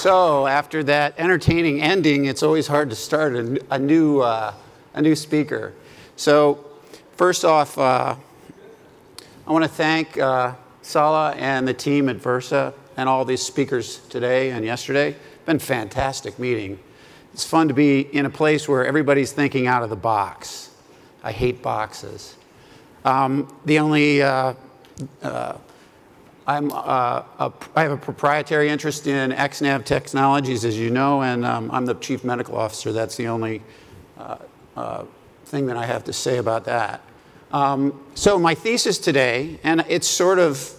So after that entertaining ending, it's always hard to start a new speaker. So first off, I want to thank Sala and the team at Versah and all these speakers today and yesterday. It's been a fantastic meeting. It's fun to be in a place where everybody's thinking out of the box. I hate boxes. I have a proprietary interest in XNAV technologies, as you know, and I'm the chief medical officer. That's the only thing that I have to say about that. So my thesis today, and it's sort of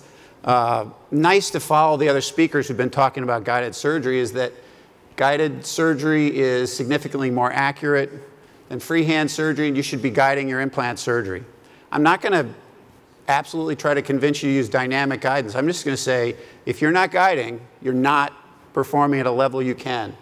nice to follow the other speakers who've been talking about guided surgery, is that guided surgery is significantly more accurate than freehand surgery, and you should be guiding your implant surgery. I'm not going to absolutely try to convince you to use dynamic guidance. I'm just going to say, if you're not guiding, you're not performing at a level you can.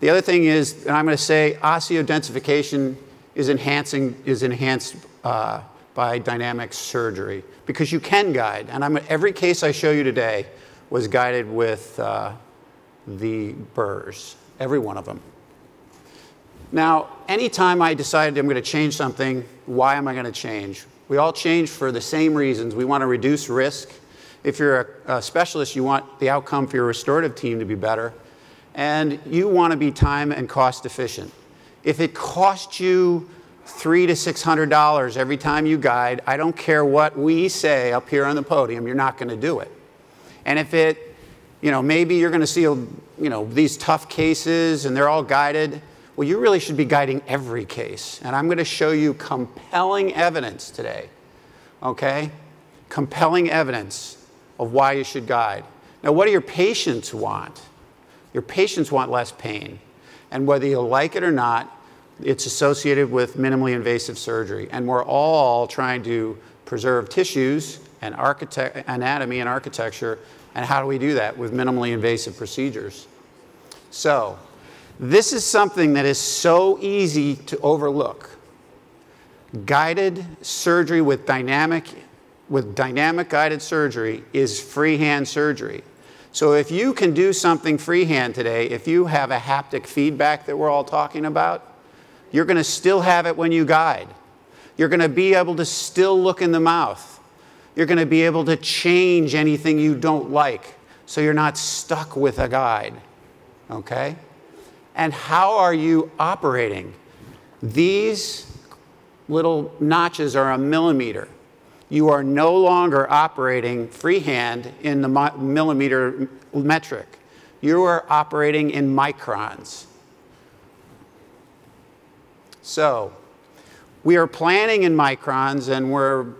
The other thing is, and I'm going to say, osseodensification is enhanced by dynamic surgery, because you can guide. And every case I show you today was guided with the burrs, every one of them. Now, anytime I decided I'm going to change something, why am I going to change? We all change for the same reasons. We want to reduce risk. If you're a specialist, you want the outcome for your restorative team to be better. And you want to be time and cost efficient. If it costs you $300 to $600 every time you guide, I don't care what we say up here on the podium, you're not going to do it. And if it, maybe you're going to see, these tough cases and they're all guided, well, you really should be guiding every case. And I'm going to show you compelling evidence today, okay? Compelling evidence of why you should guide. Now, what do your patients want? Your patients want less pain. And whether you like it or not, it's associated with minimally invasive surgery. And we're all trying to preserve tissues and anatomy and architecture. And how do we do that? With minimally invasive procedures. So this is something that is so easy to overlook. Guided surgery with dynamic guided surgery is freehand surgery. So if you can do something freehand today, if you have a haptic feedback that we're all talking about, you're going to still have it when you guide. You're going to be able to still look in the mouth. You're going to be able to change anything you don't like, so you're not stuck with a guide, okay? And how are you operating? These little notches are a millimeter. You are no longer operating freehand in the millimeter metric. You are operating in microns. So we are planning in microns,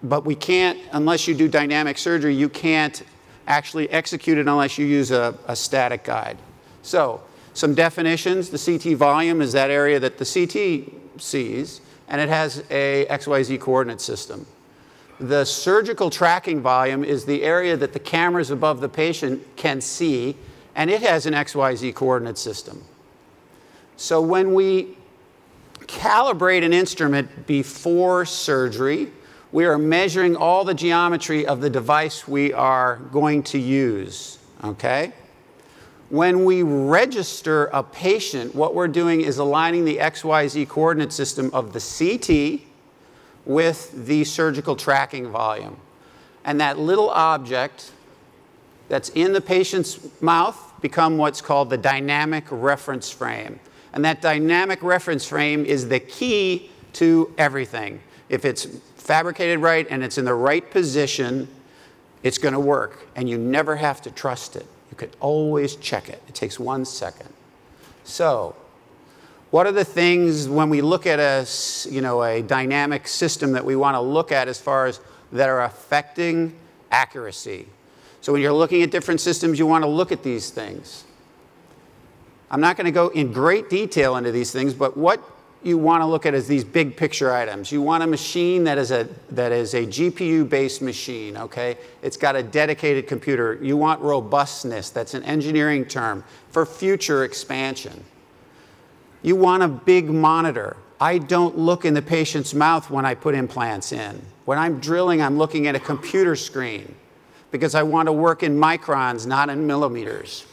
but we can't, unless you do dynamic surgery, you can't actually execute it unless you use a static guide. So, some definitions. The CT volume is that area that the CT sees, and it has a XYZ coordinate system. The surgical tracking volume is the area that the cameras above the patient can see, and it has an XYZ coordinate system. So when we calibrate an instrument before surgery, we are measuring all the geometry of the device we are going to use, okay? When we register a patient, what we're doing is aligning the XYZ coordinate system of the CT with the surgical tracking volume. And that little object that's in the patient's mouth becomes what's called the dynamic reference frame. And that dynamic reference frame is the key to everything. If it's fabricated right and it's in the right position, it's going to work. And you never have to trust it. You could always check it. It takes 1 second. So what are the things when we look at a dynamic system that we want to look at as far as that are affecting accuracy? So when you're looking at different systems, you want to look at these things. I'm not going to go in great detail into these things, but what you want to look at is these big picture items. You want a machine that is a GPU-based machine, okay? It's got a dedicated computer. You want robustness. That's an engineering term for future expansion. You want a big monitor. I don't look in the patient's mouth when I put implants in. When I'm drilling, I'm looking at a computer screen, because I want to work in microns, not in millimeters.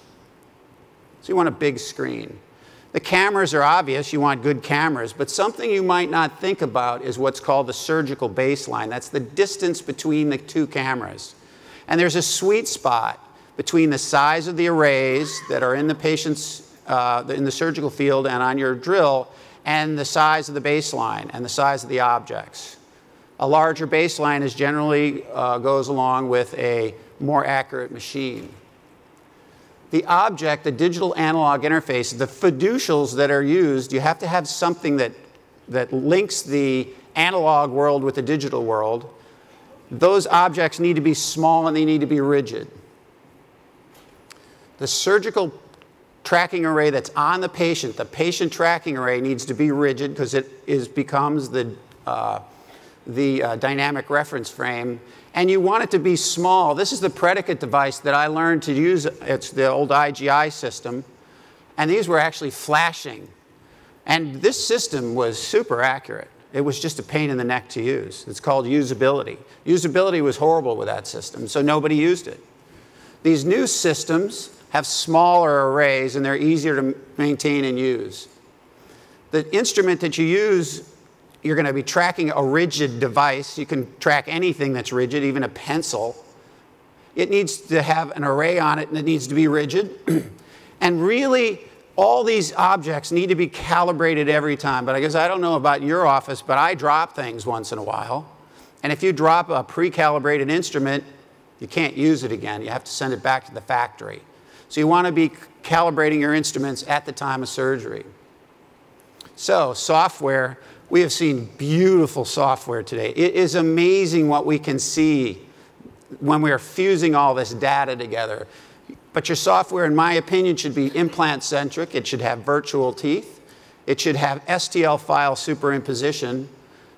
So you want a big screen. The cameras are obvious. You want good cameras. But something you might not think about is what's called the surgical baseline. That's the distance between the two cameras. And there's a sweet spot between the size of the arrays that are in the patient's, in the surgical field and on your drill, and the size of the baseline and the size of the objects. A larger baseline is generally goes along with a more accurate machine. The object, the digital analog interface, the fiducials that are used, you have to have something that links the analog world with the digital world. Those objects need to be small and they need to be rigid. The surgical tracking array that's on the patient tracking array needs to be rigid because it becomes the dynamic reference frame. And you want it to be small. This is the predicate device that I learned to use. It's the old IGI system. And these were actually flashing. And this system was super accurate. It was just a pain in the neck to use. It's called usability. Usability was horrible with that system, so nobody used it. These new systems have smaller arrays, and they're easier to maintain and use. The instrument that you use, you're going to be tracking a rigid device. You can track anything that's rigid, even a pencil. It needs to have an array on it, and it needs to be rigid. And really, all these objects need to be calibrated every time. But I guess I don't know about your office, but I drop things once in a while. And if you drop a pre-calibrated instrument, you can't use it again. You have to send it back to the factory. So you want to be calibrating your instruments at the time of surgery. So software. We have seen beautiful software today. It is amazing what we can see when we are fusing all this data together. But your software, in my opinion, should be implant-centric. It should have virtual teeth. It should have STL file superimposition.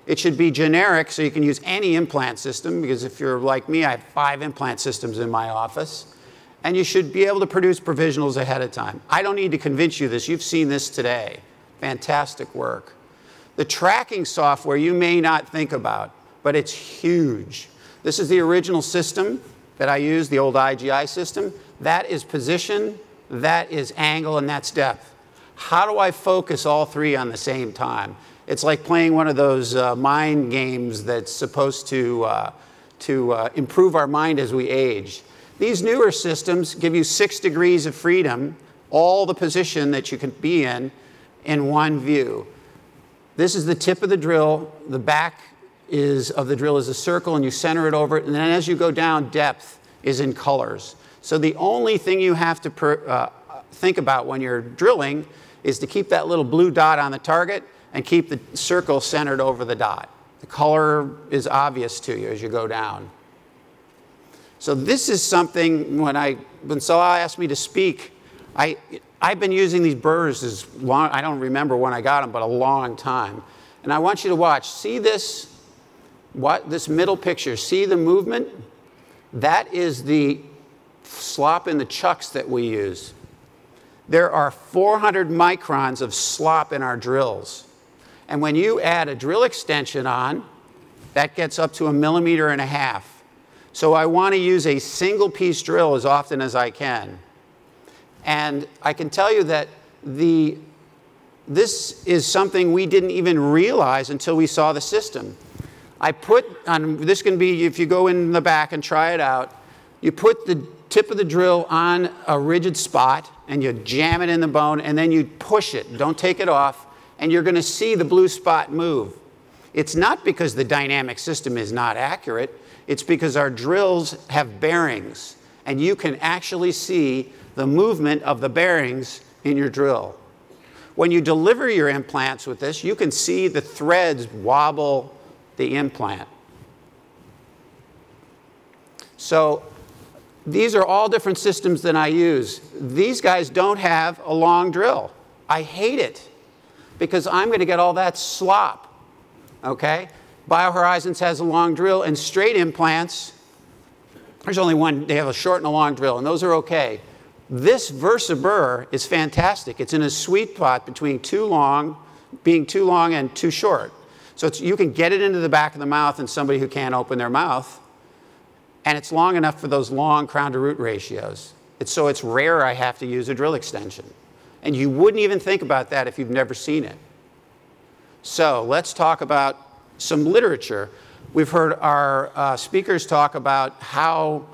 It should be generic, so you can use any implant system, because if you're like me, I have 5 implant systems in my office. And you should be able to produce provisionals ahead of time. I don't need to convince you this. You've seen this today. Fantastic work. The tracking software you may not think about, but it's huge. This is the original system that I used, the old IGI system. That is position, that is angle, and that's depth. How do I focus all 3 on the same time? It's like playing one of those mind games that's supposed to improve our mind as we age. These newer systems give you 6 degrees of freedom, all the position that you can be in one view. This is the tip of the drill. The back of the drill is a circle, and you center it over it. And then as you go down, depth is in colors. So the only thing you have to think about when you're drilling is to keep that little blue dot on the target and keep the circle centered over the dot. The color is obvious to you as you go down. So this is something, when Salah asked me to speak, I've been using these burrs as long, I don't remember when I got them, but a long time. And I want you to watch. See this middle picture. See the movement? That is the slop in the chucks that we use. There are 400 microns of slop in our drills. And when you add a drill extension on, that gets up to 1.5 millimeters. So I want to use a single piece drill as often as I can. And I can tell you that this is something we didn't even realize until we saw the system. This can be, if you go in the back and try it out, you put the tip of the drill on a rigid spot and you jam it in the bone and then you push it. Don't take it off, and you're going to see the blue spot move. It's not because the dynamic system is not accurate. It's because our drills have bearings, and you can actually see the movement of the bearings in your drill. When you deliver your implants with this, you can see the threads wobble the implant. So these are all different systems that I use. These guys don't have a long drill. I hate it because I'm going to get all that slop. Okay? BioHorizons has a long drill, and straight implants, there's only one. They have a short and a long drill, and those are okay. This Versah burr is fantastic. It's in a sweet spot between being too long and too short. So you can get it into the back of the mouth, and somebody who can't open their mouth, And it's long enough for those long crown to root ratios. So it's rare I have to use a drill extension. And you wouldn't even think about that if you've never seen it. So let's talk about some literature. We've heard our speakers talk about how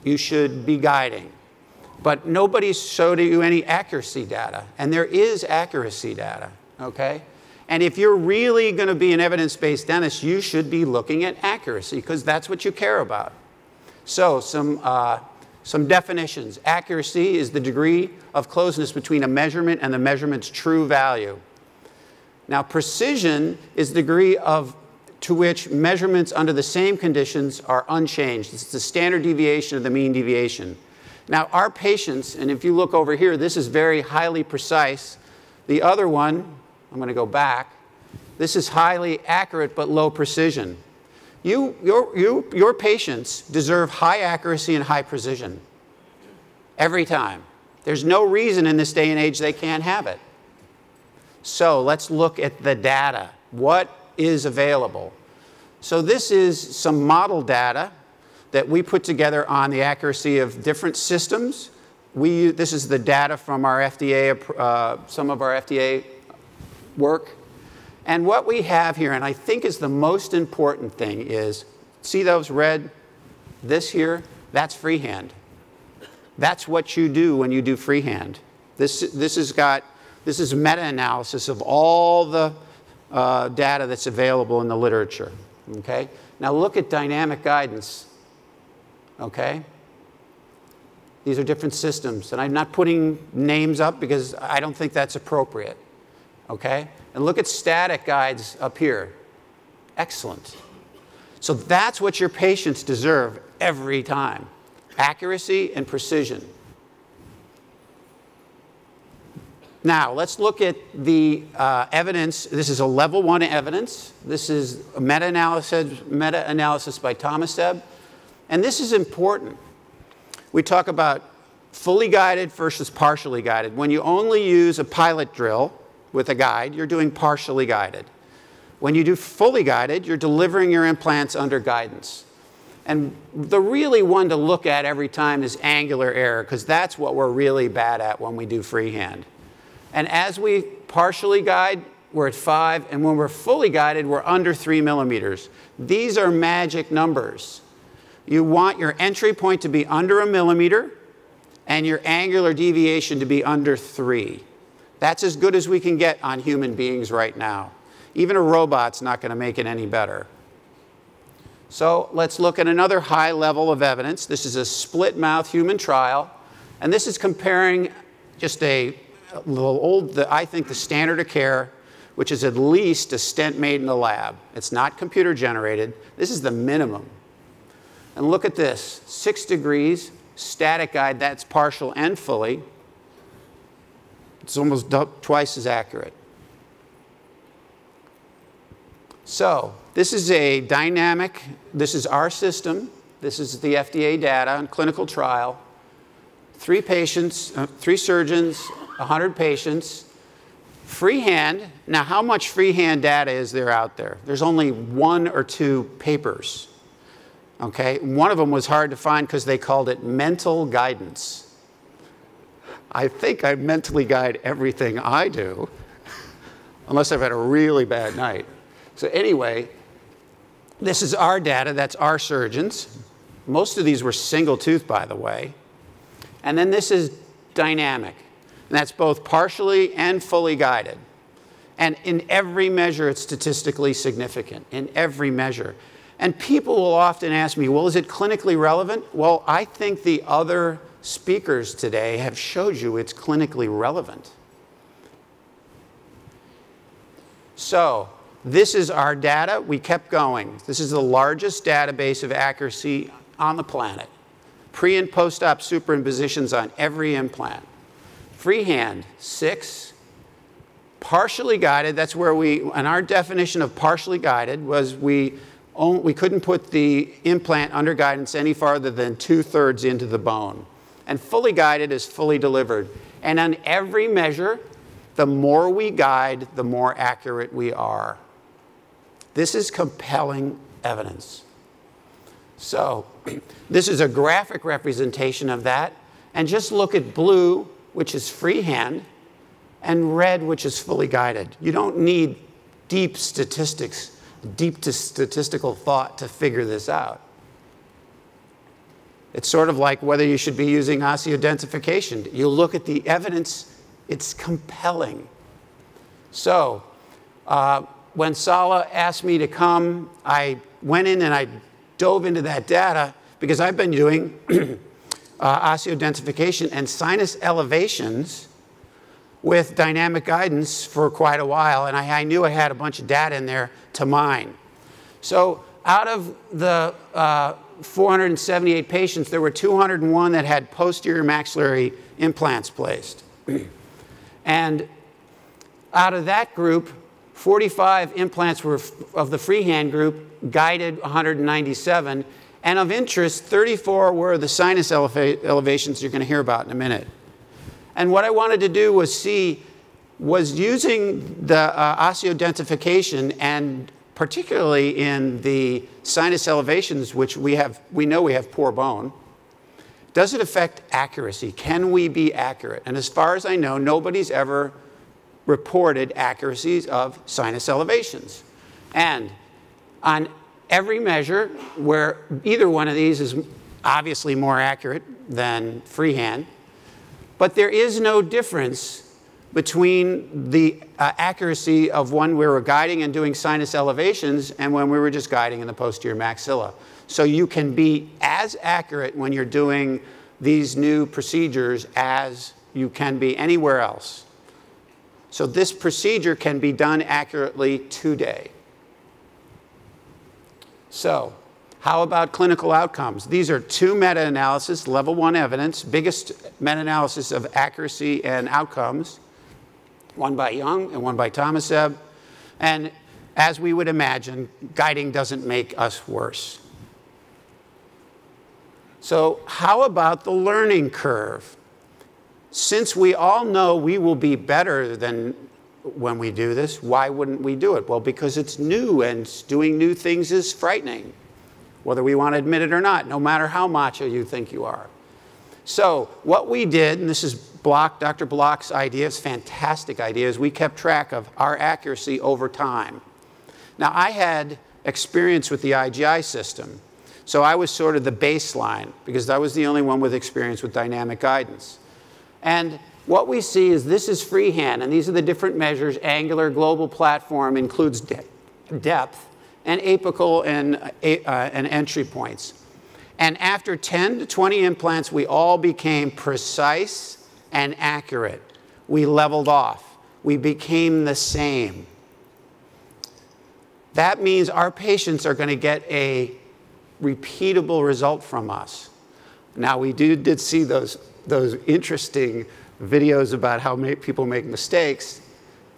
you should be guiding. But nobody's showed you any accuracy data. And there is accuracy data, okay? And if you're really going to be an evidence-based dentist, you should be looking at accuracy, because that's what you care about. So some definitions. Accuracy is the degree of closeness between a measurement and the measurement's true value. Now, precision is the degree to which measurements under the same conditions are unchanged. It's the standard deviation of the mean deviation. Now, our patients, and if you look over here, this is very highly precise. The other one, I'm going to go back, this is highly accurate but low precision. Your patients deserve high accuracy and high precision every time. There's no reason in this day and age they can't have it. So let's look at the data. What is available? So this is some model data that we put together on the accuracy of different systems. This is the data from our FDA, some of our FDA work. And what we have here, and I think is the most important thing, is, see those red, this here, that's freehand. That's what you do when you do freehand. This is meta-analysis of all the data that's available in the literature, okay? Now look at dynamic guidance, okay? These are different systems, and I'm not putting names up because I don't think that's appropriate, okay? And look at static guides up here. Excellent. So that's what your patients deserve every time. Accuracy and precision. Now, let's look at the evidence. This is a level 1 evidence. This is a meta-analysis by Tomaseb. And this is important. We talk about fully guided versus partially guided. When you only use a pilot drill with a guide, you're doing partially guided. When you do fully guided, you're delivering your implants under guidance. And the really one to look at every time is angular error, because that's what we're really bad at when we do freehand. And as we partially guide, we're at 5, and when we're fully guided, we're under 3 millimeters. These are magic numbers. You want your entry point to be under 1 millimeter, and your angular deviation to be under 3. That's as good as we can get on human beings right now. Even a robot's not going to make it any better. So let's look at another high level of evidence. This is a split mouth human trial. And this is comparing just a little old, I think the standard of care, which is at least a stent made in the lab. It's not computer generated. This is the minimum. And look at this, 6 degrees, static guide, that's partial and fully. It's almost twice as accurate. So this is a dynamic, this is our system. This is the FDA data on clinical trial. 3 patients, 3 surgeons, 100 patients. Freehand. Now, how much freehand data is there out there? There's only 1 or 2 papers. Okay? One of them was hard to find because they called it mental guidance. I think I mentally guide everything I do, unless I've had a really bad night. So anyway, this is our data. That's our surgeons. Most of these were single tooth, by the way. And then this is dynamic. And that's both partially and fully guided. And in every measure, it's statistically significant, in every measure. And people will often ask me, well, is it clinically relevant? Well, I think the other speakers today have showed you it's clinically relevant. So this is our data. We kept going. This is the largest database of accuracy on the planet. Pre- and post-op superimpositions on every implant. Freehand, 6. Partially guided, that's where and our definition of partially guided was we couldn't put the implant under guidance any farther than 2/3 into the bone. And fully guided is fully delivered. And on every measure, the more we guide, the more accurate we are. This is compelling evidence. So this is a graphic representation of that. And just look at blue, which is freehand, and red, which is fully guided. You don't need deep statistics, deep to statistical thought to figure this out. It's sort of like whether you should be using osseodensification. You look at the evidence, it's compelling. So when Sala asked me to come, I went in and I dove into that data because I've been doing osseodensification and sinus elevations with dynamic guidance for quite a while, and I knew I had a bunch of data in there to mine. So out of the 478 patients, there were 201 that had posterior maxillary implants placed. And out of that group, 45 implants were of the freehand group, guided 197, and of interest, 34 were the sinus elevations you're going to hear about in a minute. And what I wanted to do was see, was using the osseodensification, and particularly in the sinus elevations, which we know we have poor bone, does it affect accuracy? Can we be accurate? And as far as I know, nobody's ever reported accuracies of sinus elevations. And on every measure where either one of these is obviously more accurate than freehand, but there is no difference between the accuracy of when we were guiding and doing sinus elevations and when we were just guiding in the posterior maxilla. So you can be as accurate when you're doing these new procedures as you can be anywhere else. So this procedure can be done accurately today. So how about clinical outcomes? These are two meta-analyses, level 1 evidence, biggest meta-analysis of accuracy and outcomes, one by Young and one by Tomaseb. And as we would imagine, guiding doesn't make us worse. So how about the learning curve? Since we all know we will be better than when we do this, why wouldn't we do it? Well, because it's new, and doing new things is frightening, whether we want to admit it or not, no matter how macho you think you are. So what we did, and this is Dr. Block's idea, it's a fantastic idea, is we kept track of our accuracy over time. Now, I had experience with the IGI system, so I was sort of the baseline, because I was the only one with experience with dynamic guidance. And what we see is this is freehand, and these are the different measures. Angular global platform includes depth, and apical and entry points. And after 10 to 20 implants, we all became precise and accurate. We leveled off. We became the same. That means our patients are going to get a repeatable result from us. Now, we did see those interesting videos about how people make mistakes.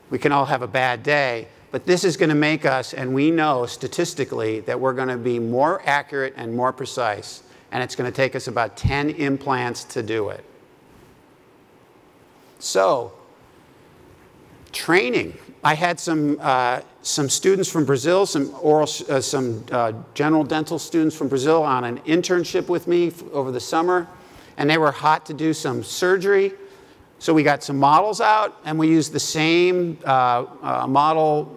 We can all have a bad day. But this is going to make us, and we know statistically that we're going to be more accurate and more precise. And it's going to take us about 10 implants to do it. So, training. I had some students from Brazil, some general dental students from Brazil on an internship with me over the summer. And they were hot to do some surgery. So we got some models out, and we used the same lab model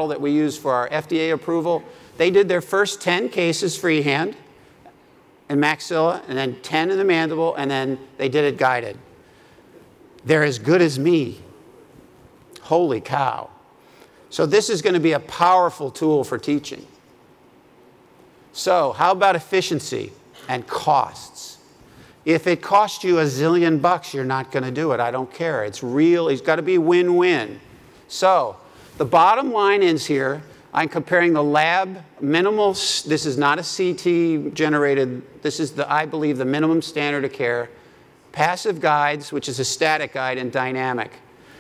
that we used for our FDA approval. They did their first 10 cases freehand in maxilla, and then 10 in the mandible, and then they did it guided. They're as good as me. Holy cow. So this is going to be a powerful tool for teaching. So how about efficiency and costs? If it costs you $1 zillion, you're not going to do it. I don't care. It's real. It's got to be win-win. So the bottom line is here, I'm comparing the lab minimal. This is not a CT generated. This is, I believe, the minimum standard of care. Passive guides, which is a static guide, and dynamic.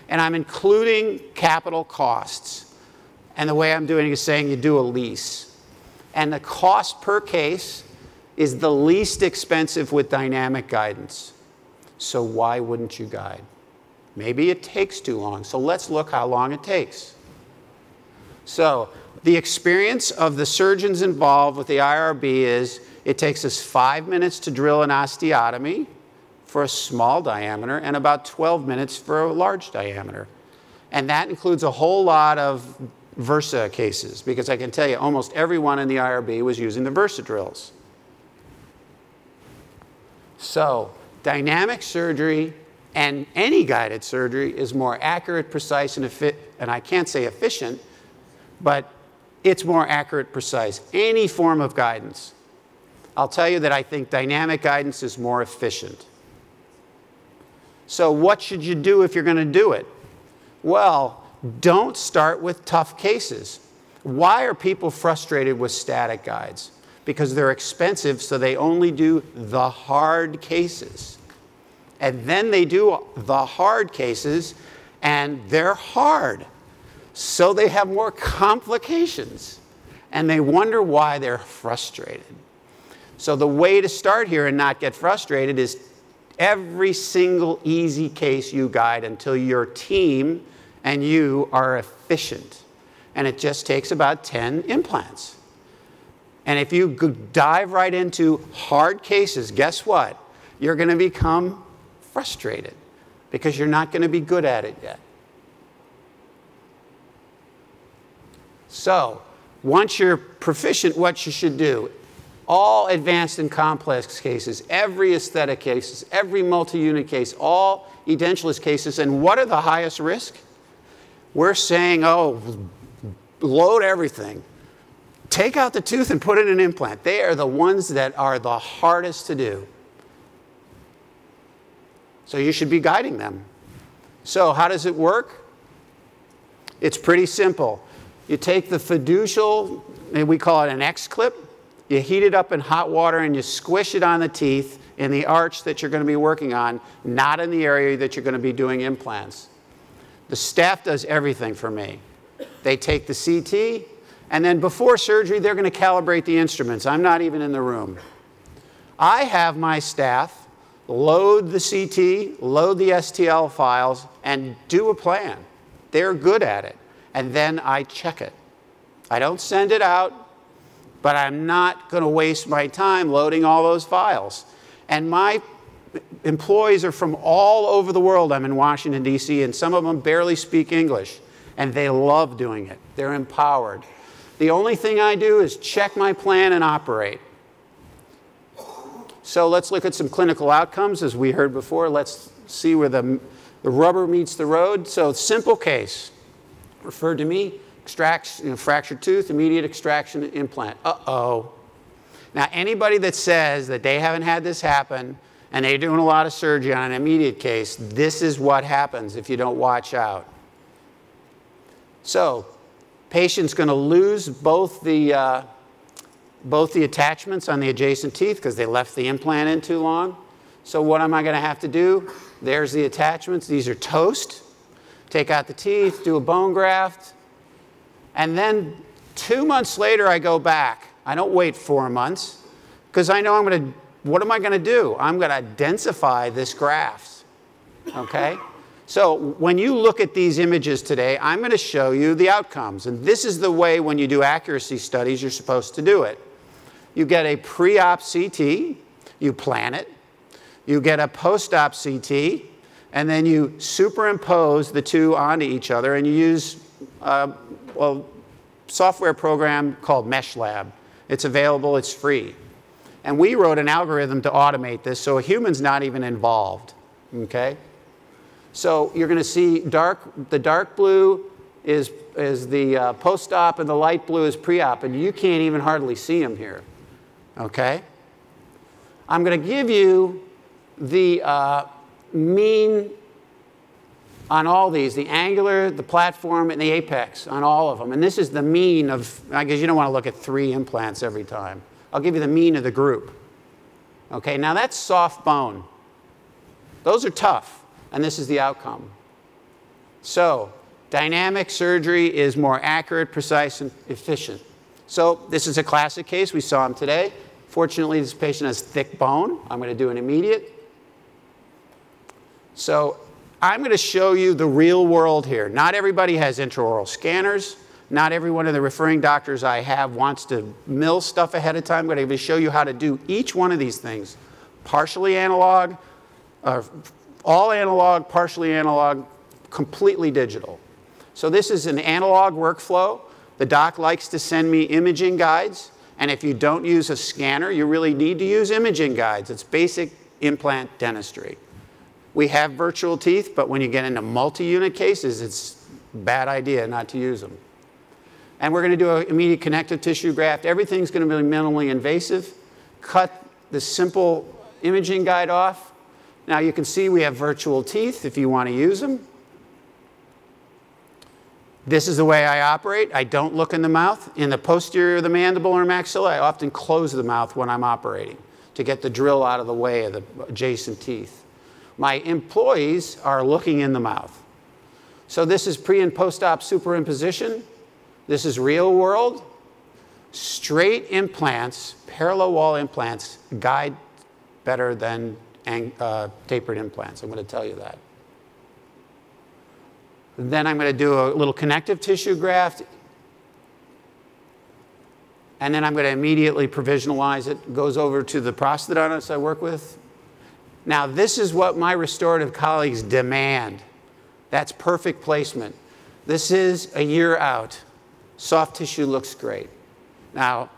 And I'm including capital costs. And the way I'm doing it is saying you do a lease. And the cost per case is the least expensive with dynamic guidance. So why wouldn't you guide? Maybe it takes too long. So let's look how long it takes. So the experience of the surgeons involved with the IRB is It takes us 5 minutes to drill an osteotomy for a small diameter and about 12 minutes for a large diameter. And that includes a whole lot of Versah cases, because I can tell you almost everyone in the IRB was using the Versah drills. So dynamic surgery and any guided surgery is more accurate, precise, and I can't say efficient, but it's more accurate, precise. Any form of guidance. I'll tell you that I think dynamic guidance is more efficient. So what should you do if you're going to do it? Well, don't start with tough cases. Why are people frustrated with static guides? Because they're expensive, so they only do the hard cases. And then they do the hard cases, and they're hard. So they have more complications. And they wonder why they're frustrated. So the way to start here and not get frustrated is every single easy case you guide until your team and you are efficient. And it just takes about 10 implants. And if you dive right into hard cases, guess what? You're going to become frustrated because you're not going to be good at it yet. So once you're proficient, what you should do, all advanced and complex cases, every aesthetic cases, every multi-unit case, all edentulous cases, and what are the highest risk? We're saying, oh, load everything. Take out the tooth and put in an implant. They are the ones that are the hardest to do. So you should be guiding them. So how does it work? It's pretty simple. You take the fiducial, and we call it an X-clip. You heat it up in hot water and you squish it on the teeth in the arch that you're going to be working on, not in the area that you're going to be doing implants. The staff does everything for me. They take the CT, and then before surgery, they're going to calibrate the instruments. I'm not even in the room. I have my staff load the CT, load the STL files, and do a plan. They're good at it. And then I check it. I don't send it out, but I'm not going to waste my time loading all those files. And my employees are from all over the world. I'm in Washington, D.C., and some of them barely speak English. And they love doing it. They're empowered. The only thing I do is check my plan and operate. So let's look at some clinical outcomes. As we heard before, let's see where the rubber meets the road. So simple case. Referred to me, fractured tooth, immediate extraction implant. Uh-oh. Now, anybody that says that they haven't had this happen and they're doing a lot of surgery on an immediate case, this is what happens if you don't watch out. So, patient's going to lose both the attachments on the adjacent teeth because they left the implant in too long. So what am I going to have to do? There's the attachments. These are toast. Take out the teeth, do a bone graft, and then 2 months later I go back. I don't wait 4 months because I know what am I going to do? I'm going to densify this graft, okay? So when you look at these images today, I'm going to show you the outcomes. And this is the way when you do accuracy studies you're supposed to do it. You get a pre-op CT, you plan it. You get a post-op CT, and then you superimpose the two onto each other, and you use a software program called MeshLab. It's available, it's free. And we wrote an algorithm to automate this, so a human's not even involved, okay? So you're going to see the dark blue is the post-op, and the light blue is pre-op, and you can't even hardly see them here, okay? I'm going to give you the mean on all these, the angular, the platform, and the apex on all of them. And this is the mean of, I guess you don't want to look at 3 implants every time. I'll give you the mean of the group. Okay, now that's soft bone. Those are tough, and this is the outcome. So dynamic surgery is more accurate, precise, and efficient. So this is a classic case. We saw him today. Fortunately, this patient has thick bone. I'm going to do an immediate. So I'm going to show you the real world here. Not everybody has intraoral scanners. Not every one of the referring doctors I have wants to mill stuff ahead of time, but I'm going to show you how to do each one of these things. Partially analog, all analog, partially analog, completely digital. So this is an analog workflow. The doc likes to send me imaging guides. And if you don't use a scanner, you really need to use imaging guides. It's basic implant dentistry. We have virtual teeth, but when you get into multi-unit cases, it's a bad idea not to use them. And we're going to do an immediate connective tissue graft. Everything's going to be minimally invasive. Cut the simple imaging guide off. Now you can see we have virtual teeth if you want to use them. This is the way I operate. I don't look in the mouth. In the posterior of the mandible or maxilla, I often close the mouth when I'm operating to get the drill out of the way of the adjacent teeth. My employees are looking in the mouth. So this is pre and post-op superimposition. This is real world. Straight implants, parallel wall implants, guide better than tapered implants. I'm going to tell you that. Then I'm going to do a little connective tissue graft. And then I'm going to immediately provisionalize it. It goes over to the prosthodontist I work with. Now, this is what my restorative colleagues demand. That's perfect placement. This is a year out. Soft tissue looks great. Now,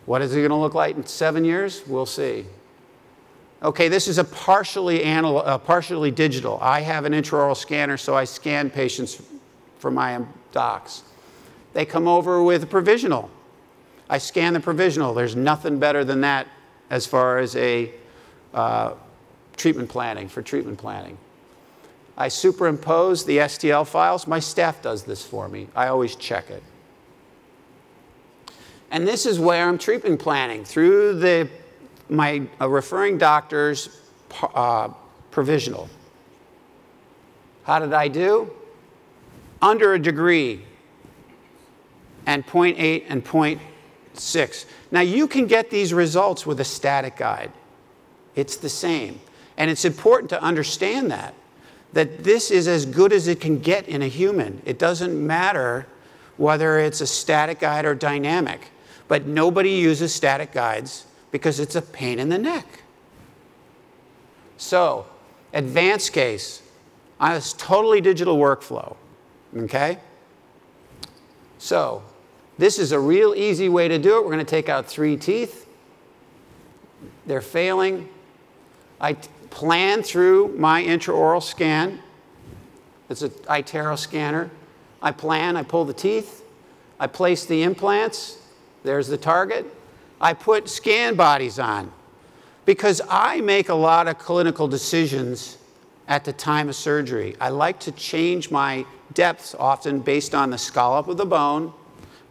what is it going to look like in 7 years? We'll see. Okay, this is a partially digital. I have an intraoral scanner, so I scan patients for my docs. They come over with a provisional. I scan the provisional. There's nothing better than that as far as a treatment planning, for treatment planning. I superimpose the STL files. My staff does this for me. I always check it. And this is where I'm treatment planning through my referring doctor's provisional. How did I do? Under a degree and 0.8 and 0.6. Now you can get these results with a static guide. It's the same. And it's important to understand that this is as good as it can get in a human. It doesn't matter whether it's a static guide or dynamic. But nobody uses static guides because it's a pain in the neck. So, advanced case, on this totally digital workflow, okay? So, this is a real easy way to do it. We're going to take out 3 teeth. They're failing. I plan through my intraoral scan. It's an iTero scanner. I plan, I pull the teeth. I place the implants. There's the target. I put scan bodies on because I make a lot of clinical decisions at the time of surgery. I like to change my depths often based on the scallop of the bone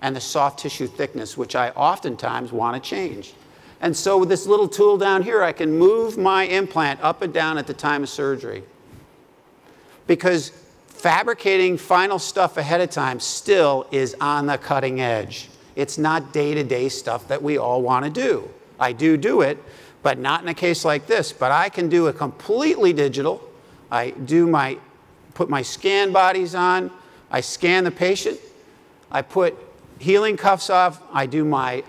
and the soft tissue thickness, which I oftentimes want to change. And so with this little tool down here, I can move my implant up and down at the time of surgery. Because fabricating final stuff ahead of time still is on the cutting edge. It's not day-to-day stuff that we all want to do. I do it, but not in a case like this. But I can do it completely digital. I put my scan bodies on. I scan the patient. I put healing cuffs off. I do my,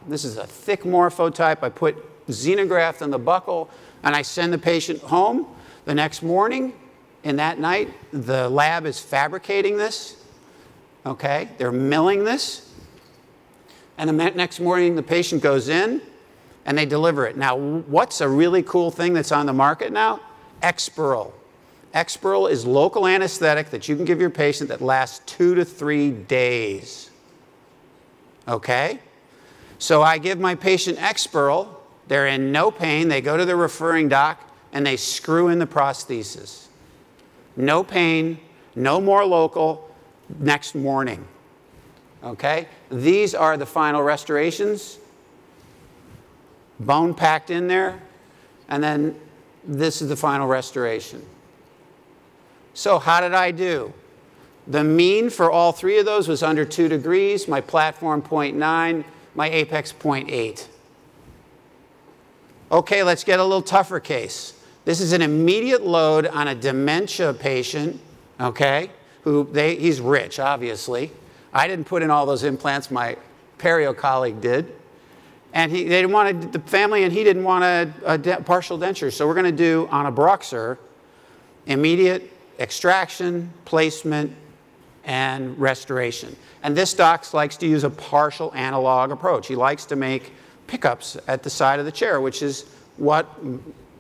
this is a thick morphotype. I put xenograft on the buccal, and I send the patient home. The next morning, in that night, the lab is fabricating this. Okay, they're milling this. And the next morning, the patient goes in, and they deliver it. Now, what's a really cool thing that's on the market now? Exparel. Exparel is local anesthetic that you can give your patient that lasts 2 to 3 days. Okay? So I give my patient Exparel. They're in no pain. They go to the referring doc, and they screw in the prosthesis. No pain, no more local, next morning. Okay? These are the final restorations. Bone packed in there. And then this is the final restoration. So how did I do? The mean for all 3 of those was under 2 degrees. My platform 0.9. My apex 0.8. Okay, let's get a little tougher case. This is an immediate load on a dementia patient, okay, he's rich, obviously. I didn't put in all those implants. My perio colleague did. And they didn't want the family, and he didn't want a partial denture. So we're going to do, on a Bruxer, immediate extraction, placement, and restoration. And this doc likes to use a partial analog approach. He likes to make pickups at the side of the chair, which is what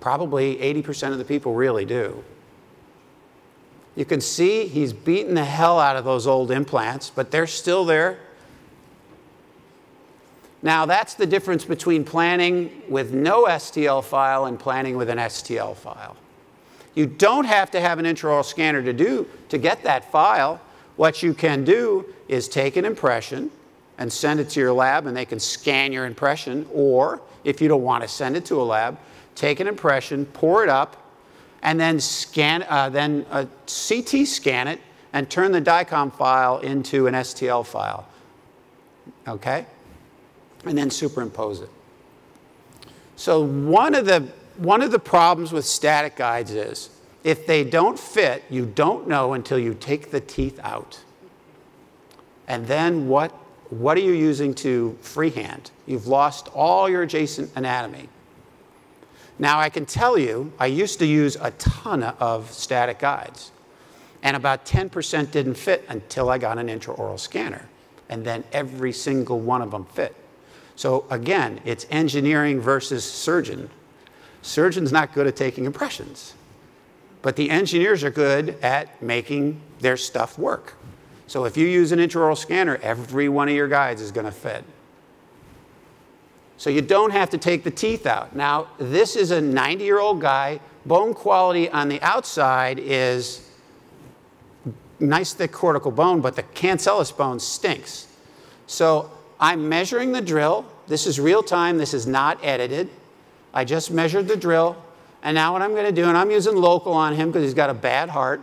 probably 80% of the people really do. You can see he's beaten the hell out of those old implants, but they're still there. Now, that's the difference between planning with no STL file and planning with an STL file. You don't have to have an intraoral scanner to get that file. What you can do is take an impression and send it to your lab, and they can scan your impression. Or, if you don't want to send it to a lab, take an impression, pour it up, and then CT scan it and turn the DICOM file into an STL file. Okay? And then superimpose it. So one of the problems with static guides is, if they don't fit, you don't know until you take the teeth out. And then what are you using to freehand? You've lost all your adjacent anatomy. Now, I can tell you, I used to use a ton of static guides. And about 10% didn't fit until I got an intraoral scanner. And then every single one of them fit. So again, it's engineering versus surgeon. Surgeon's not good at taking impressions. But the engineers are good at making their stuff work. So if you use an intraoral scanner, every one of your guides is going to fit. So you don't have to take the teeth out. Now, this is a 90-year-old guy. Bone quality on the outside is nice, thick cortical bone, but the cancellous bone stinks. So I'm measuring the drill. This is real time. This is not edited. I just measured the drill. And now what I'm going to do, and I'm using local on him because he's got a bad heart,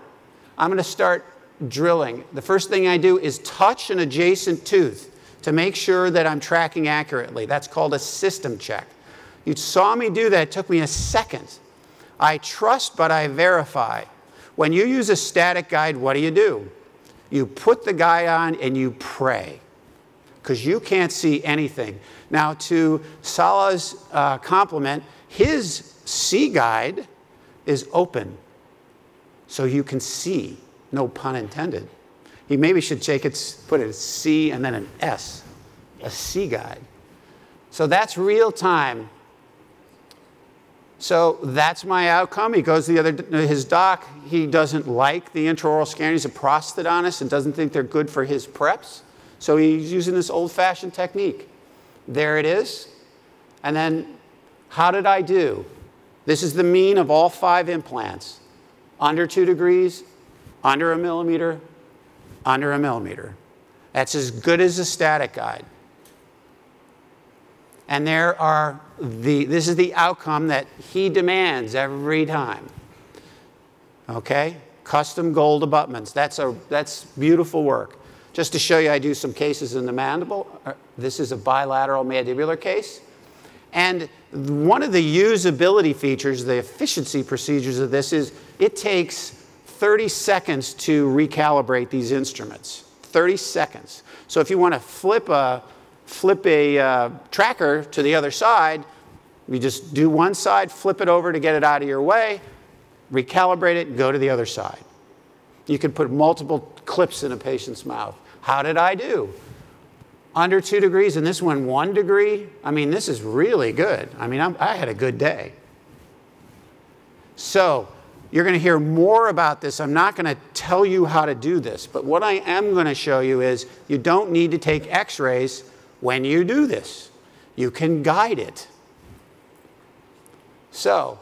I'm going to start drilling. The first thing I do is touch an adjacent tooth to make sure that I'm tracking accurately. That's called a system check. You saw me do that. It took me a second. I trust, but I verify. When you use a static guide, what do? You put the guide on and you pray, because you can't see anything. Now, to Salah's compliment, his C guide is open, so you can see, no pun intended. He maybe should put it C and then an S, a C guide. So that's real time. So that's my outcome. He goes to his doc. He doesn't like the intraoral scanner. He's a prosthodontist and doesn't think they're good for his preps. So he's using this old-fashioned technique. There it is. And then, how did I do? This is the mean of all 5 implants. Under 2 degrees, under 1 millimeter, under 1 millimeter. That's as good as a static guide. And this is the outcome that he demands every time. Okay? Custom gold abutments. That's beautiful work. Just to show you, I do some cases in the mandible. This is a bilateral mandibular case. And one of the usability features, the efficiency procedures of this is it takes 30 seconds to recalibrate these instruments. 30 seconds. So if you want to flip a tracker to the other side, you just do one side, flip it over to get it out of your way, recalibrate it, go to the other side. You can put multiple clips in a patient's mouth. How did I do? Under 2 degrees, and this one 1 degree. I mean, this is really good. I mean, I had a good day. So you're going to hear more about this. I'm not going to tell you how to do this, but what I am going to show you is you don't need to take x-rays when you do this. You can guide it. So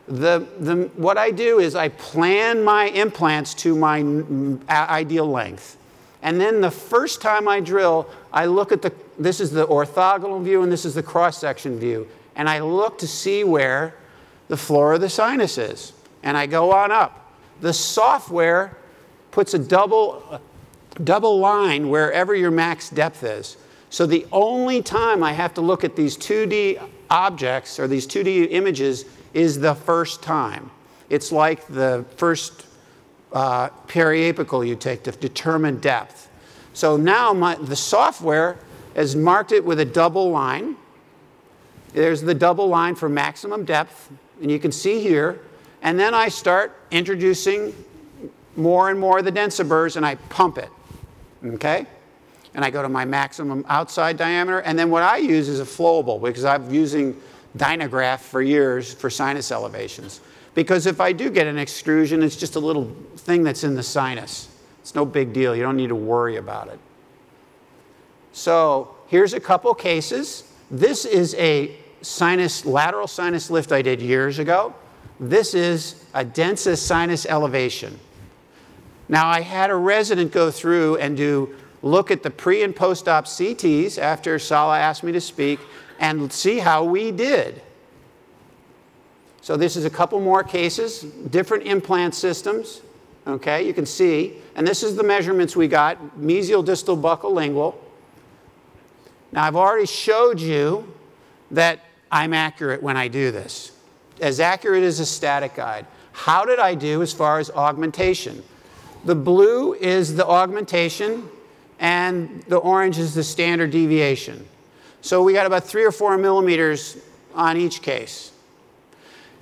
what I do is I plan my implants to my ideal length. And then the first time I drill, I look at this is the orthogonal view and this is the cross-section view. And I look to see where the floor of the sinus is. And I go on up. The software puts a double line wherever your max depth is. So the only time I have to look at these 2D objects or these 2D images is the first time. It's like the first periapical you take to determine depth. So now the software has marked it with a double line. There's the double line for maximum depth, and you can see here. And then I start introducing more and more of the densiburs, and I pump it, okay? And I go to my maximum outside diameter, and then what I use is a flowable, because I've been using Dynograph for years for sinus elevations. Because if I do get an extrusion, it's just a little thing that's in the sinus. It's no big deal. You don't need to worry about it. So here's a couple cases. This is a lateral sinus lift I did years ago. This is a Densah sinus elevation. Now, I had a resident go through and look at the pre and post-op CTs after Sala asked me to speak and see how we did. So this is a couple more cases, different implant systems. Okay, you can see. And this is the measurements we got, mesial, distal, buccal, lingual. Now, I've already showed you that I'm accurate when I do this. As accurate as a static guide. How did I do as far as augmentation? The blue is the augmentation, and the orange is the standard deviation. So we got about 3 or 4 millimeters on each case.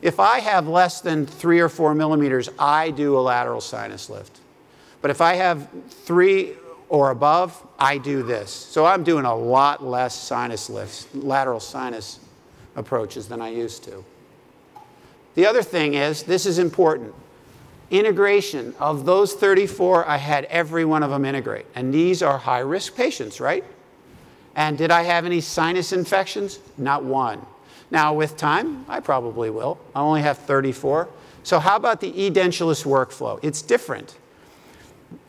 If I have less than 3 or 4 millimeters, I do a lateral sinus lift. But if I have 3 or above, I do this. So I'm doing a lot less sinus lifts, lateral sinus approaches than I used to. The other thing is, this is important, integration. Of those 34, I had every one of them integrate. And these are high-risk patients, right? And did I have any sinus infections? Not one. Now, with time, I probably will. I only have 34. So how about the edentulous workflow? It's different.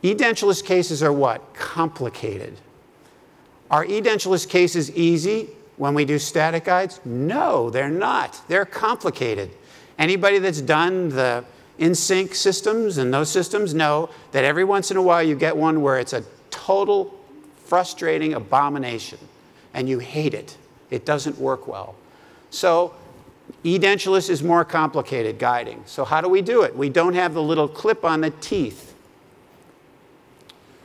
Edentulous cases are what? Complicated. Are edentulous cases easy when we do static guides? No, they're not. They're complicated. Anybody that's done the in-sync systems and those systems know that every once in a while you get one where it's a total frustrating abomination and you hate it. It doesn't work well. So edentulous is more complicated guiding. So how do we do it? We don't have the little clip on the teeth.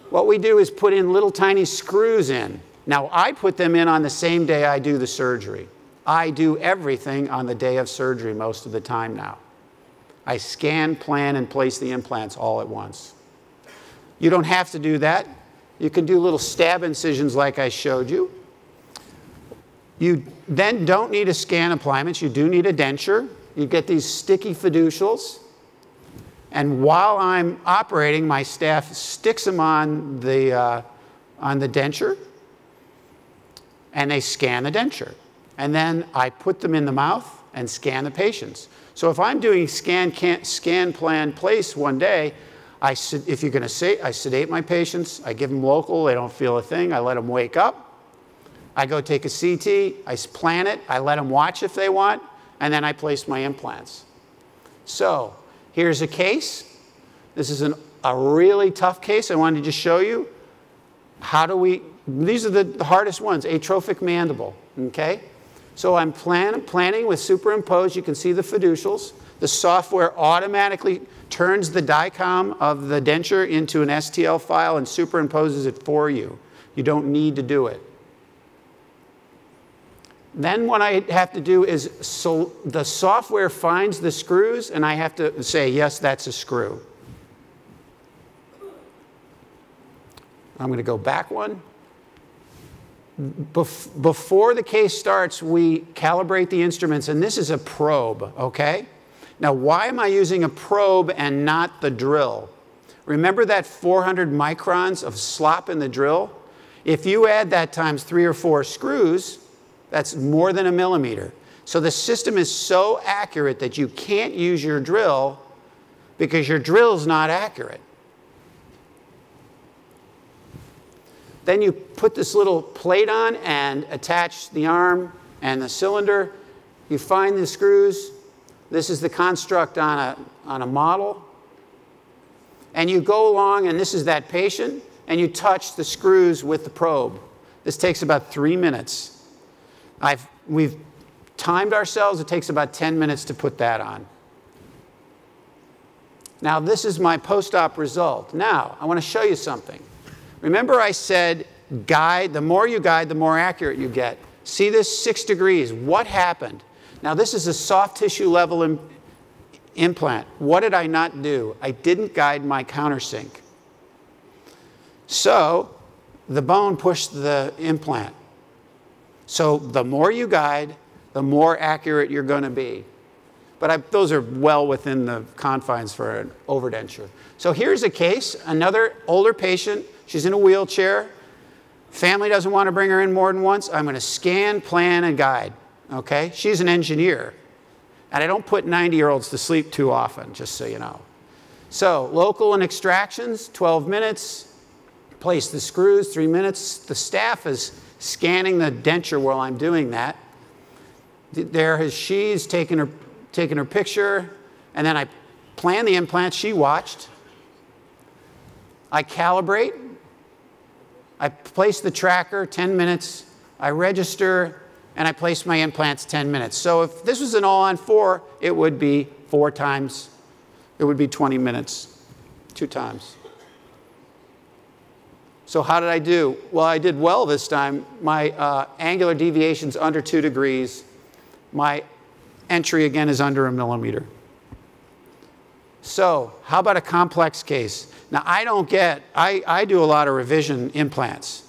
What we do is put in little tiny screws in. Now, I put them in on the same day I do the surgery. I do everything on the day of surgery most of the time now. I scan, plan, and place the implants all at once. You don't have to do that. You can do little stab incisions like I showed you. You then don't need a scan appliance. You do need a denture. You get these sticky fiducials. And while I'm operating, my staff sticks them on the denture, and they scan the denture. And then I put them in the mouth and scan the patients. So if I'm doing scan, plan, place one day, if you're going to say, I sedate my patients, I give them local, they don't feel a thing, I let them wake up. I go take a CT, I plan it, I let them watch if they want, and then I place my implants. So here's a case. This is a really tough case. I wanted to just show you these are the hardest ones, atrophic mandible, okay? So I'm planning with superimpose. You can see the fiducials. The software automatically turns the DICOM of the denture into an STL file and superimposes it for you. You don't need to do it. Then what I have to do is, so the software finds the screws, and I have to say, yes, that's a screw. I'm going to go back one. Before the case starts, we calibrate the instruments, and this is a probe, okay? Now, why am I using a probe and not the drill? Remember that 400 microns of slop in the drill? If you add that times 3 or 4 screws, that's more than a millimeter. So the system is so accurate that you can't use your drill because your drill's not accurate. Then you put this little plate on and attach the arm and the cylinder. You find the screws. This is the construct on a model. And you go along, and this is that patient, and you touch the screws with the probe. This takes about 3 minutes. We've timed ourselves. It takes about 10 minutes to put that on. Now, this is my post-op result. Now, I want to show you something. Remember I said guide, the more you guide, the more accurate you get. See this 6 degrees, what happened? Now this is a soft tissue level implant. What did I not do? I didn't guide my countersink. So the bone pushed the implant. So the more you guide, the more accurate you're going to be. But those are well within the confines for an overdenture. So here's a case, another older patient. She's in a wheelchair. Family doesn't want to bring her in more than once. I'm going to scan, plan, and guide. Okay? She's an engineer. And I don't put 90-year-olds to sleep too often, just so you know. So local and extractions, 12 minutes. Place the screws, 3 minutes. The staff is scanning the denture while I'm doing that. She's taking her picture, and then I plan the implant she watched. I calibrate. I place the tracker, 10 minutes. I register, and I place my implants 10 minutes. So if this was an all-on-4, it would be 4 times. It would be 20 minutes, 2 times. So how did I do? Well, I did well this time. My angular deviation's under 2 degrees. My entry, again, is under 1 millimeter. So how about a complex case? Now, I do a lot of revision implants.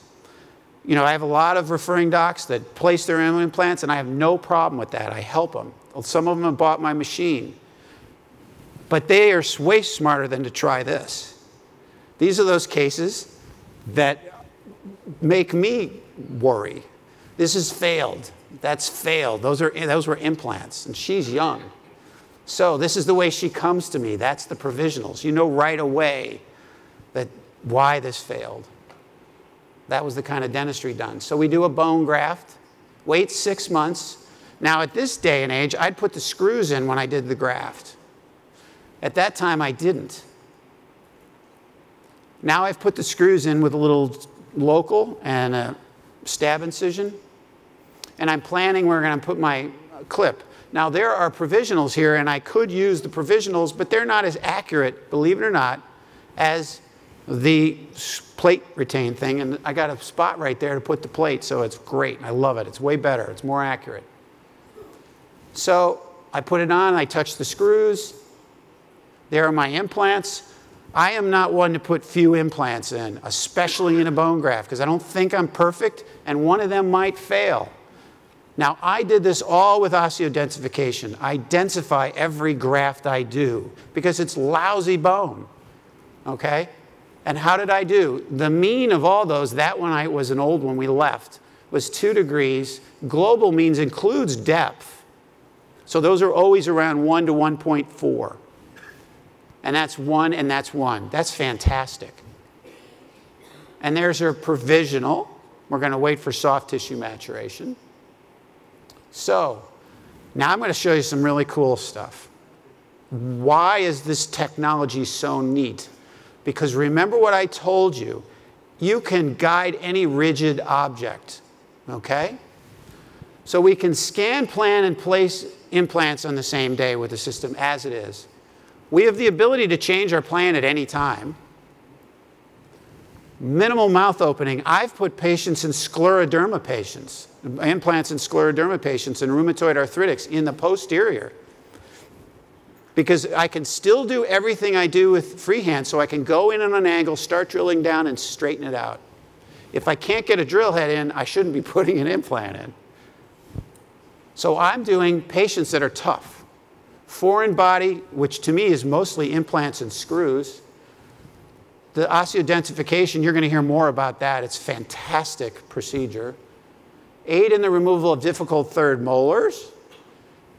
You know, I have a lot of referring docs that place their implants, and I have no problem with that. I help them. Some of them have bought my machine. But they are way smarter than to try this. These are those cases that make me worry. This is failed. That's failed. Those were implants, and she's young. So this is the way she comes to me. That's the provisionals. You know right away why this failed. That was the kind of dentistry done. So we do a bone graft, wait 6 months. Now at this day and age, I'd put the screws in when I did the graft. At that time, I didn't. Now I've put the screws in with a little local and a stab incision. And I'm planning where I'm going to put my clip. Now there are provisionals here, and I could use the provisionals, but they're not as accurate, believe it or not, as the plate retain thing. And I got a spot right there to put the plate, so it's great. I love it. It's way better. It's more accurate. So I put it on. I touch the screws. There are my implants. I am not one to put few implants in, especially in a bone graft, because I don't think I'm perfect, and one of them might fail. Now, I did this all with osseodensification. I densify every graft I do because it's lousy bone, okay? And how did I do? The mean of all those, that one was an old one we left, was 2 degrees. Global means includes depth. So those are always around 1 to 1.4. And that's 1 and that's 1. That's fantastic. And there's our provisional. We're going to wait for soft tissue maturation. So now I'm going to show you some really cool stuff. Why is this technology so neat? Because remember what I told you. You can guide any rigid object, okay? So we can scan, plan, and place implants on the same day with the system as it is. We have the ability to change our plan at any time. Minimal mouth opening. I've put patients in scleroderma patients, implants in scleroderma patients and rheumatoid arthritis in the posterior. Because I can still do everything I do with freehand, so I can go in on an angle, start drilling down, and straighten it out. If I can't get a drill head in, I shouldn't be putting an implant in. So I'm doing patients that are tough. Foreign body, which to me is mostly implants and screws. The osseodensification, you're going to hear more about that. It's a fantastic procedure. Aid in the removal of difficult third molars,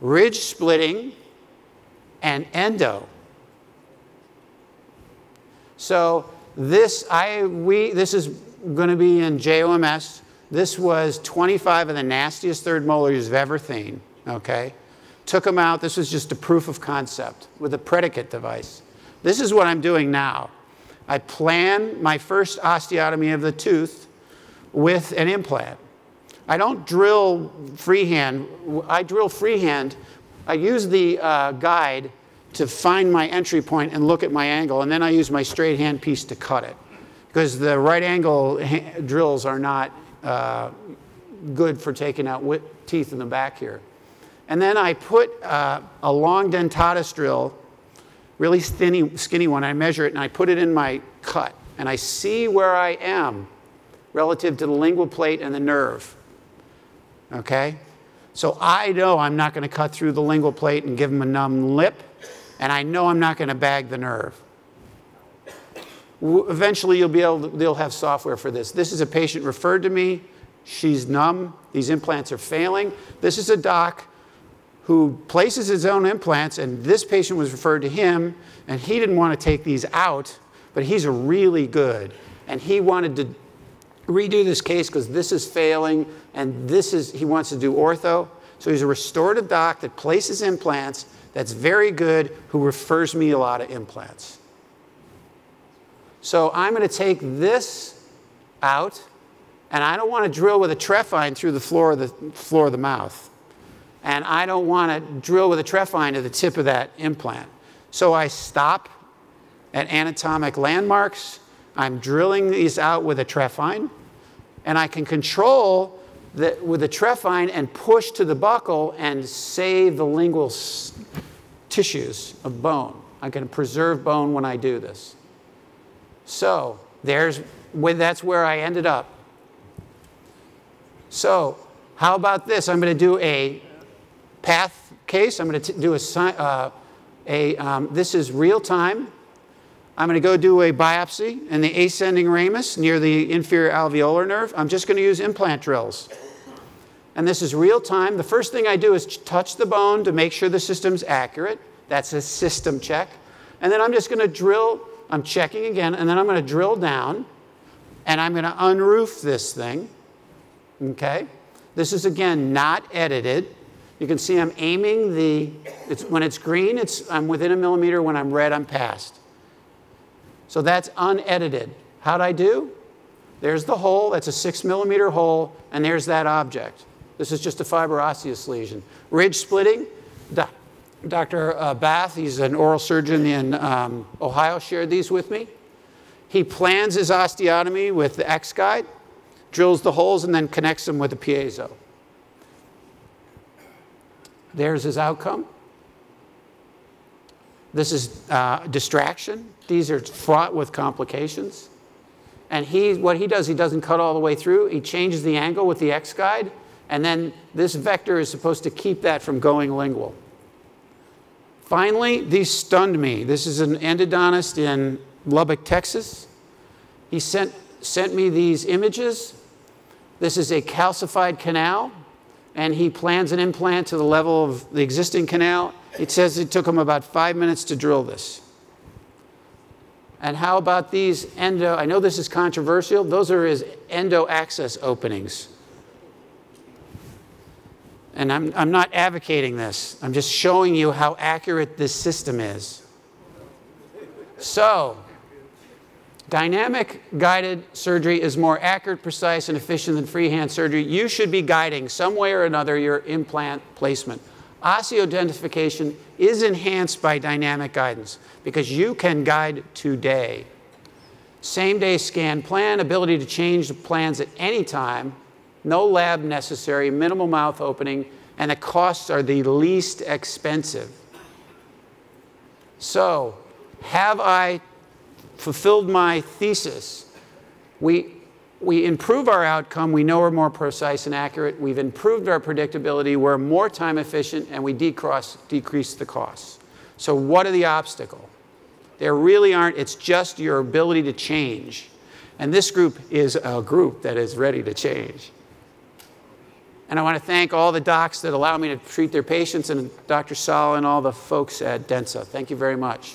ridge splitting, and endo. So this is going to be in JOMS. This was 25 of the nastiest third molars you've ever seen, okay? Took them out. This was just a proof of concept with a predicate device. This is what I'm doing now. I plan my first osteotomy of the tooth with an implant. I don't drill freehand. I drill freehand. I use the guide to find my entry point and look at my angle, and then I use my straight hand piece to cut it. because the right angle drills are not good for taking out teeth in the back here. And then I put a long dentatus drill, really skinny one. I measure it and I put it in my cut. And I see where I am relative to the lingual plate and the nerve. Okay? So I know I'm not going to cut through the lingual plate and give them a numb lip. And I know I'm not going to bag the nerve. Eventually, they'll have software for this. This is a patient referred to me. She's numb. These implants are failing. This is a doc who places his own implants, and this patient was referred to him, and he didn't want to take these out, but he's really good. And he wanted to redo this case because this is failing, and he wants to do ortho. So he's a restorative doc that places implants, that's very good, who refers me a lot of implants. So I'm going to take this out, and I don't want to drill with a trephine through the floor of the mouth. And I don't want to drill with a trephine to the tip of that implant. So I stop at anatomic landmarks. I'm drilling these out with a trephine. And I can control with a trephine and push to the buccal and save the lingual tissues of bone. I can preserve bone when I do this. So that's where I ended up. So how about this? I'm going to do a path case. I'm going to do this is real time. I'm going to go do a biopsy in the ascending ramus near the inferior alveolar nerve. I'm just going to use implant drills. And this is real time. The first thing I do is touch the bone to make sure the system's accurate. That's a system check. And then I'm just going to drill. I'm checking again, and then I'm going to drill down, and I'm going to unroof this thing. Okay? This is, again, not edited. You can see I'm aiming when it's green, I'm within a millimeter. When I'm red, I'm past. So that's unedited. How'd I do? There's the hole. That's a 6 millimeter hole, and there's that object. This is just a fiber osseous lesion. Ridge splitting. Dr. Bath, he's an oral surgeon in Ohio, shared these with me. He plans his osteotomy with the X-guide, drills the holes, and then connects them with a piezo. There's his outcome. This is distraction. These are fraught with complications. And what he does, he doesn't cut all the way through. He changes the angle with the X-guide. And then this vector is supposed to keep that from going lingual. Finally, these stunned me. This is an endodontist in Lubbock, Texas. He sent me these images. This is a calcified canal. And he plans an implant to the level of the existing canal. It says it took him about 5 minutes to drill this. And how about these endo? I know this is controversial. Those are his endo access openings. And I'm not advocating this. I'm just showing you how accurate this system is. So, dynamic guided surgery is more accurate, precise, and efficient than freehand surgery. You should be guiding some way or another your implant placement. Osseodensification is enhanced by dynamic guidance because you can guide today. Same-day scan plan, ability to change the plans at any time, no lab necessary, minimal mouth opening, and the costs are the least expensive. So, have I fulfilled my thesis? We improve our outcome. We know we're more precise and accurate. We've improved our predictability. We're more time efficient, and we decrease the costs. So what are the obstacles? There really aren't. It's just your ability to change. And this group is a group that is ready to change. And I want to thank all the docs that allow me to treat their patients, and Dr. Sala and all the folks at Versah. Thank you very much.